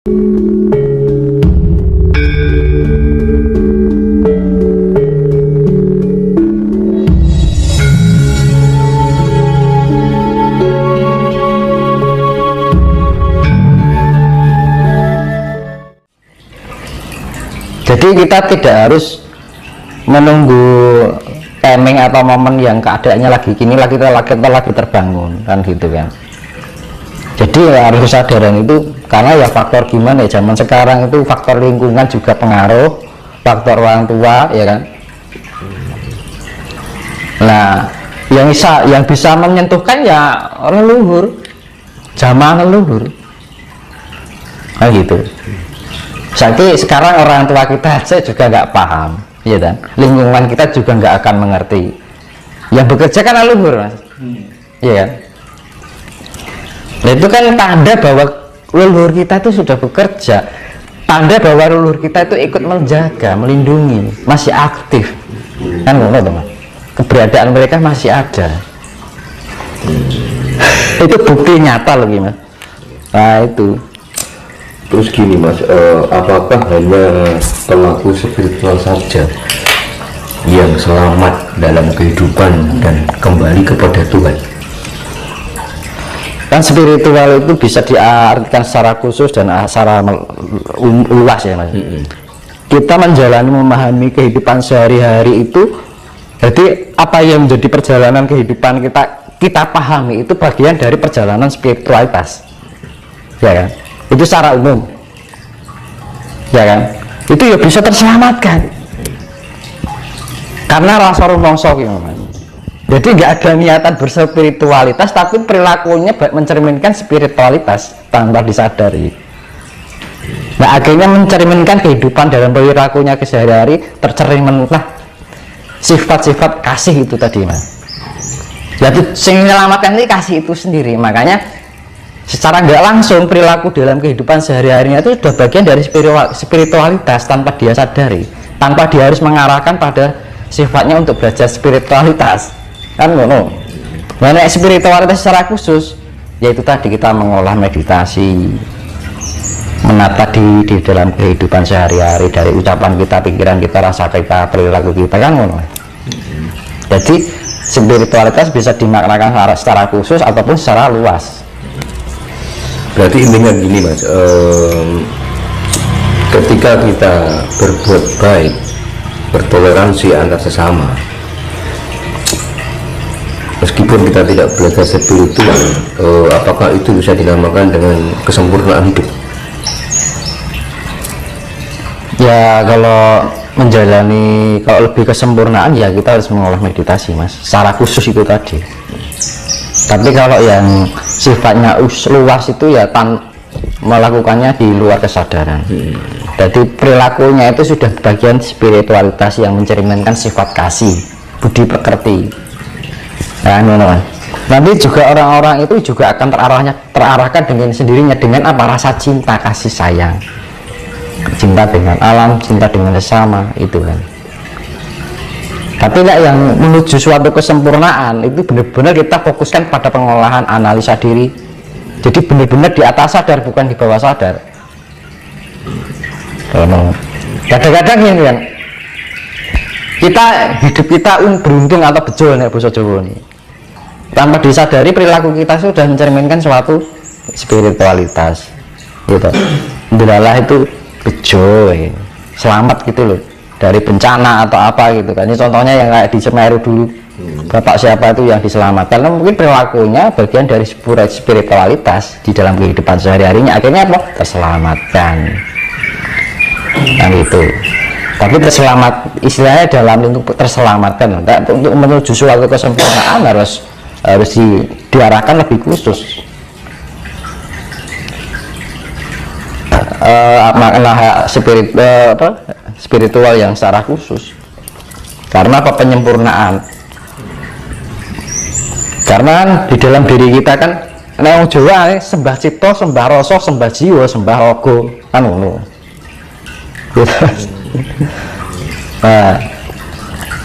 Jadi kita tidak harus menunggu timing atau momen yang keadaannya lagi kini kita lagi terbangun kan gitu kan. Jadi ya, harus kesadaran itu karena ya faktor gimana ya zaman sekarang itu faktor lingkungan juga pengaruh, faktor orang tua ya kan. Nah yang bisa menyentuhkan ya leluhur, zaman leluhur nah gitu. Sekarang orang tua kita aja juga nggak paham ya kan, lingkungan kita juga nggak akan mengerti. Yang bekerja kan leluhur mas, ya kan. Nah, itu kan tanda bahwa leluhur kita itu sudah bekerja, tanda bahwa leluhur kita itu ikut menjaga, melindungi, masih aktif kan, teman. Keberadaan mereka masih ada. Itu bukti nyata loh mas. Nah itu. Terus gini mas, apakah hanya pelaku spiritual saja yang selamat dalam kehidupan dan kembali kepada Tuhan? Kan spiritual itu bisa diartikan secara khusus dan secara luas ya mas. Kita menjalani, memahami kehidupan sehari-hari itu, jadi apa yang menjadi perjalanan kehidupan kita pahami itu bagian dari perjalanan spiritualitas ya kan. Itu secara umum ya kan, itu ya bisa terselamatkan karena rasa rumongso gitu. Jadi nggak ada niatan berspiritualitas tapi perilakunya mencerminkan spiritualitas tanpa disadari. Nah akhirnya mencerminkan kehidupan dalam perilakunya sehari-hari, tercerminlah sifat-sifat kasih itu tadi mas. Jadi yang menyelamatkan ini kasih itu sendiri. Makanya secara nggak langsung perilaku dalam kehidupan sehari-harinya itu sudah bagian dari spiritualitas tanpa dia sadari, tanpa dia harus mengarahkan pada sifatnya untuk belajar spiritualitas kan ngono. Mana spiritualitas secara khusus yaitu tadi kita mengolah meditasi, menata di dalam kehidupan sehari-hari dari ucapan kita, pikiran kita, rasa kita, perilaku kita kan ngono. Jadi spiritualitas bisa dimaknakan secara khusus ataupun secara luas. Berarti intinya gini mas, ketika kita berbuat baik, bertoleransi antar sesama, meskipun kita tidak belajar spiritual, apakah itu bisa dinamakan dengan kesempurnaan hidup? Ya kalau menjalani, kalau lebih kesempurnaan ya kita harus mengolah meditasi mas, secara khusus itu tadi. Tapi kalau yang sifatnya luas itu ya melakukannya di luar kesadaran. Jadi perilakunya itu sudah bagian spiritualitas yang mencerminkan sifat kasih, budi pekerti. Nah, nanti juga orang-orang itu juga akan terarahkan dengan sendirinya dengan apa, rasa cinta, kasih sayang, cinta dengan alam, cinta dengan sesama itu kan. Tapi yang menuju suatu kesempurnaan itu benar-benar kita fokuskan pada pengolahan analisa diri. Jadi benar-benar di atas sadar bukan di bawah sadar. Kadang-kadang ini kan hidup kita beruntung atau bejo nek basa Jawa ini. Tanpa disadari perilaku kita sudah mencerminkan suatu spiritualitas. Gitu. Alhamdulillah itu bejo, selamat gitu loh dari bencana atau apa gitu kan. Ini contohnya yang kayak di Semeru dulu, bapak siapa itu yang diselamatkan, karena mungkin perilakunya bagian dari spiritualitas di dalam kehidupan sehari-harinya, akhirnya apa? Terselamatkan kan itu. Tapi terselamat istilahnya dalam lingkup terselamatkan, untuk menuju suatu kesempurnaan harus diarahkan lebih khusus. Makna spiritual yang secara khusus karena apa? Penyempurnaan. Karena di dalam diri kita kan nek Jawa sembah cipta, sembah rasa, sembah jiwa, sembah raga kan ngono. Nah,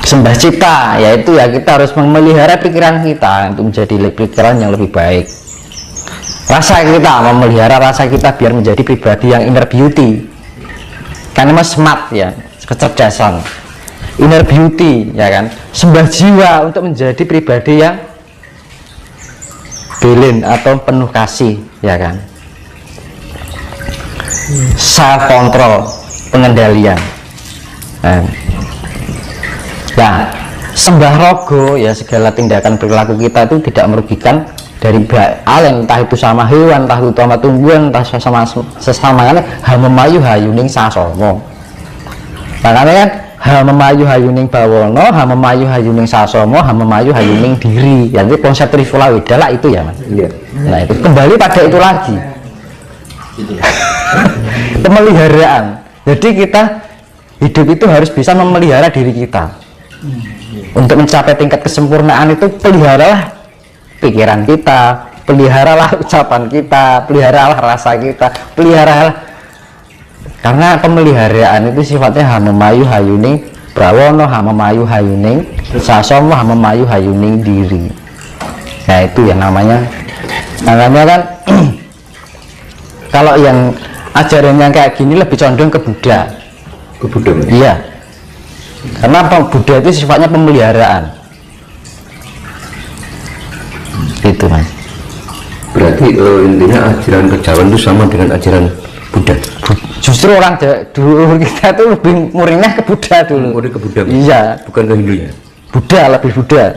sembah cipta yaitu ya kita harus memelihara pikiran kita untuk menjadi pikiran yang lebih baik. Rasa kita, memelihara rasa kita biar menjadi pribadi yang inner beauty. Karena mas smart ya, kecerdasan, inner beauty ya kan, sembah jiwa untuk menjadi pribadi yang belen atau penuh kasih ya kan, self control, pengendalian. Nah, sembah rogo ya, segala tindakan perilaku kita itu tidak merugikan dari alen, entah itu sama hewan, entah itu sama tumbuhan, entah sesama hamemayu hayuning sasomo. Makanya kan hamemayu hayuning bawono, hamemayu hayuning sasomo, hamemayu hayuning diri. Jadi konsep Trifula Wedala itu ya mas. Iya. Nah itu kembali pada itu lagi. Pemeliharaan. Jadi kita hidup itu harus bisa memelihara diri kita. Untuk mencapai tingkat kesempurnaan itu peliharalah pikiran kita, peliharalah ucapan kita, peliharalah rasa kita, peliharalah, karena pemeliharaan itu sifatnya hamemayu hayuning brawono, hamemayu hayuning sasomo, hamemayu hayuning diri. Nah itu yang namanya kan kalau yang ajaran yang kayak gini lebih condong ke Buddha. Ke Buddha. Iya, karena Buddha itu sifatnya pemeliharaan. Itu mas. Berarti intinya ajaran kejawen itu sama dengan ajaran Buddha. Justru orang dulu kita tuh lebih murninya ke Buddha dulu. Murni ke Buddha. Iya. Bukan ke Hindu ya. Buddha, lebih Buddha.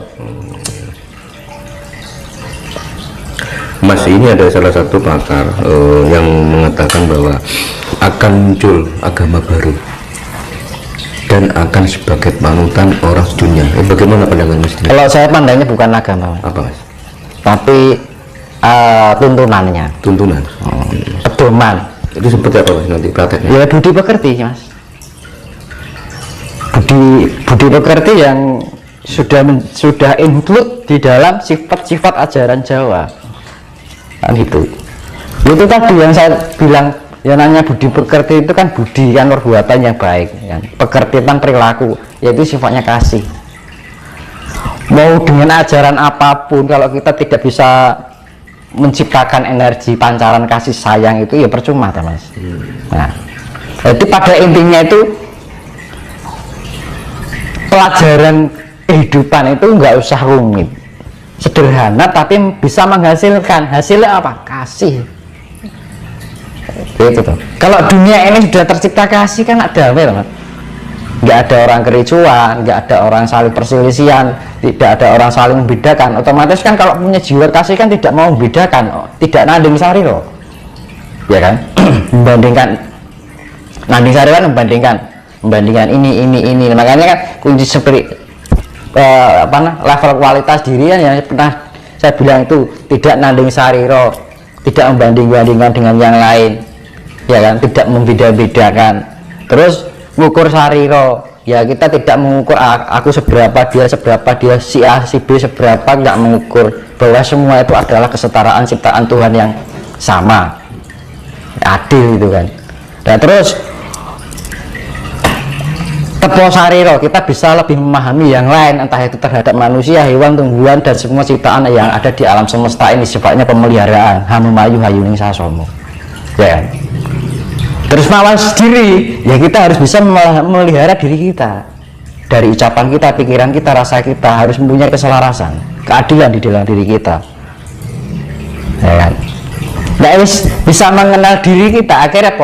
Mas, ini ada salah satu pakar yang mengatakan bahwa akan muncul agama baru dan akan sebagai panutan orang dunia. Bagaimana pandangan Mas? Kalau saya pandangnya bukan agama, mas. Apa Mas? Tapi tuntunannya, Tuntunan. pedoman. Itu seperti apa Mas nanti prakteknya? Ya budi pekerti mas. Budi pekerti yang sudah include di dalam sifat-sifat ajaran Jawa. Kan itu tadi yang saya bilang, yang namanya budi pekerti itu kan budi kan perbuatan yang baik kan? Pekerti tentang perilaku, yaitu sifatnya kasih. Mau dengan ajaran apapun, kalau kita tidak bisa menciptakan energi pancaran kasih sayang itu ya percuma mas. Nah jadi pada intinya itu pelajaran kehidupan itu nggak usah rumit, sederhana tapi bisa menghasilkan. Hasilnya apa? Kasih. Itu tuh. Kalau dunia ini sudah tercipta kasih kan ada apa? Nggak ada orang kericuan, nggak ada orang saling perselisihan, tidak ada orang saling membedakan. Otomatis kan kalau punya jiwa kasih kan tidak mau membedakan, tidak nanding sari loh, ya kan? Membandingkan, nanding sari kan membandingkan ini. Makanya kan kunci seperti level kualitas diri kan yang pernah saya bilang itu tidak nanding sariro, tidak membanding-bandingkan dengan yang lain, ya kan? Tidak membeda-bedakan. Terus mengukur sariro, ya kita tidak mengukur aku seberapa, dia seberapa, dia si A si B seberapa, nggak mengukur bahwa semua itu adalah kesetaraan ciptaan Tuhan yang sama, adil itu kan. Nah terus tepo sariro, kita bisa lebih memahami yang lain, entah itu terhadap manusia, hewan, tumbuhan, dan semua ciptaan yang ada di alam semesta ini. Sifatnya pemeliharaan, hamemayu hayuning sasomo, ya kan? Terus mawas diri, ya kita harus bisa memelihara diri kita dari ucapan kita, pikiran kita, rasa kita, harus mempunyai keselarasan, keadilan di dalam diri kita, ya kan? Nah, bisa mengenal diri kita, akhirnya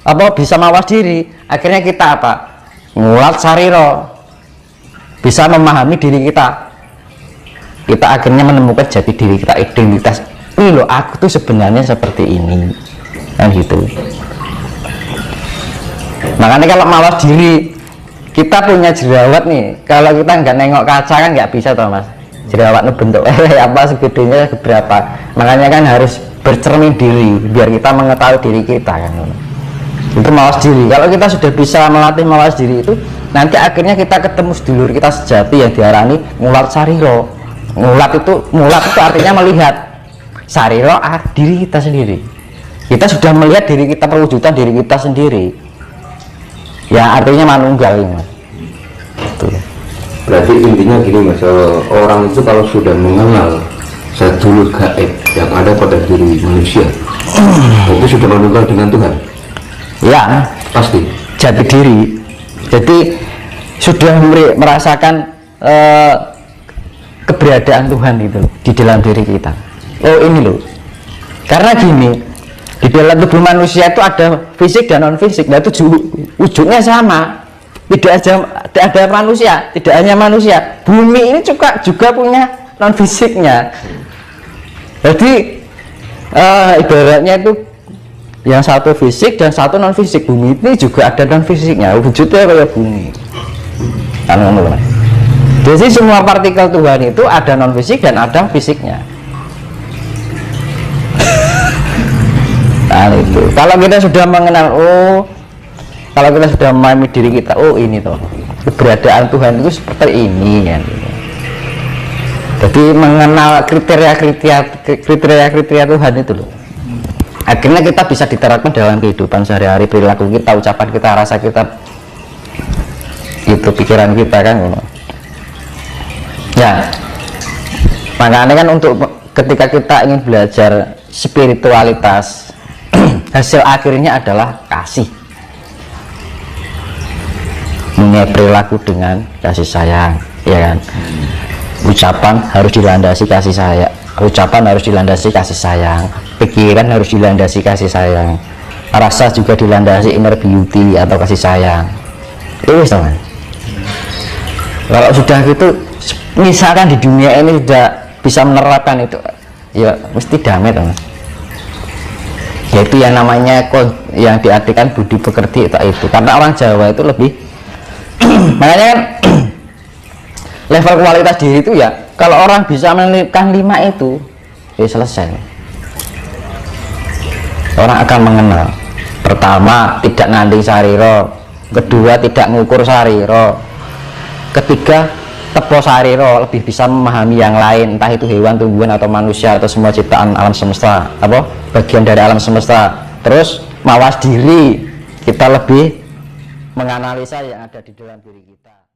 apa bisa mawas diri, akhirnya kita apa? Ngulat sariro, bisa memahami diri kita akhirnya menemukan jati diri kita, identitas. Ini loh, aku tuh sebenarnya seperti ini, kan gitu. Makanya kalau mawas diri, kita punya jerawat nih, kalau kita nggak nengok kaca kan nggak bisa toh mas, jerawatnya bentuk apa segedenya berapa. Makanya kan harus bercermin diri biar kita mengetahui diri kita kan. Itu mawas diri. Kalau kita sudah bisa melatih mawas diri itu, nanti akhirnya kita ketemu sedulur kita sejati yang diarani ngulat sariro. Ngulat itu artinya melihat sariro diri kita sendiri. Kita sudah melihat diri kita, perwujudan diri kita sendiri. Ya artinya manunggal mas. Betul. Berarti intinya gini mas, orang itu kalau sudah mengenal zatulul gaib yang ada pada diri manusia itu sudah menunggal dengan Tuhan? Ya, Pasti. jati diri. Jadi sudah merasakan keberadaan Tuhan itu loh, di dalam diri kita. Oh ini loh, karena gini, di dalam tubuh manusia itu ada fisik dan non fisik. Nah itu wujudnya sama, tidak ada manusia, tidak hanya manusia, bumi ini juga punya non fisiknya. Jadi ibaratnya itu yang satu fisik dan satu non fisik. Bumi ini juga ada non fisiknya, wujudnya kayak bumi. Jadi semua partikel Tuhan itu ada non fisik dan ada fisiknya. Nah itu, kalau kita sudah mengenal, kalau kita sudah memahami diri kita, ini toh keberadaan Tuhan itu seperti ini kan. Jadi mengenal kriteria Tuhan itu loh, akhirnya kita bisa diterapkan dalam kehidupan sehari-hari, perilaku kita, ucapan kita, rasa kita, itu pikiran kita kan. Ya, makanya kan untuk ketika kita ingin belajar spiritualitas, hasil akhirnya adalah kasih. Punya perilaku dengan kasih sayang, ya kan. Ucapan harus dilandasi kasih sayang, pikiran harus dilandasi kasih sayang, rasa juga dilandasi inner beauty atau kasih sayang. Itu teman. Kalau sudah gitu, misalkan di dunia ini sudah bisa menerapkan itu, ya mesti damai teman. Yaitu yang namanya yang diartikan budi pekerti itu, karena orang Jawa itu lebih makanya kan level kualitas diri itu ya, kalau orang bisa menelipkan 5 itu ya selesai, orang akan mengenal. Pertama, tidak nganding sariro. Kedua, tidak ngukur sariro. Ketiga, tepo sariro, lebih bisa memahami yang lain, entah itu hewan, tumbuhan, atau manusia, atau semua ciptaan alam semesta, bagian dari alam semesta. Terus mawas diri, kita lebih menganalisa yang ada di dalam diri kita.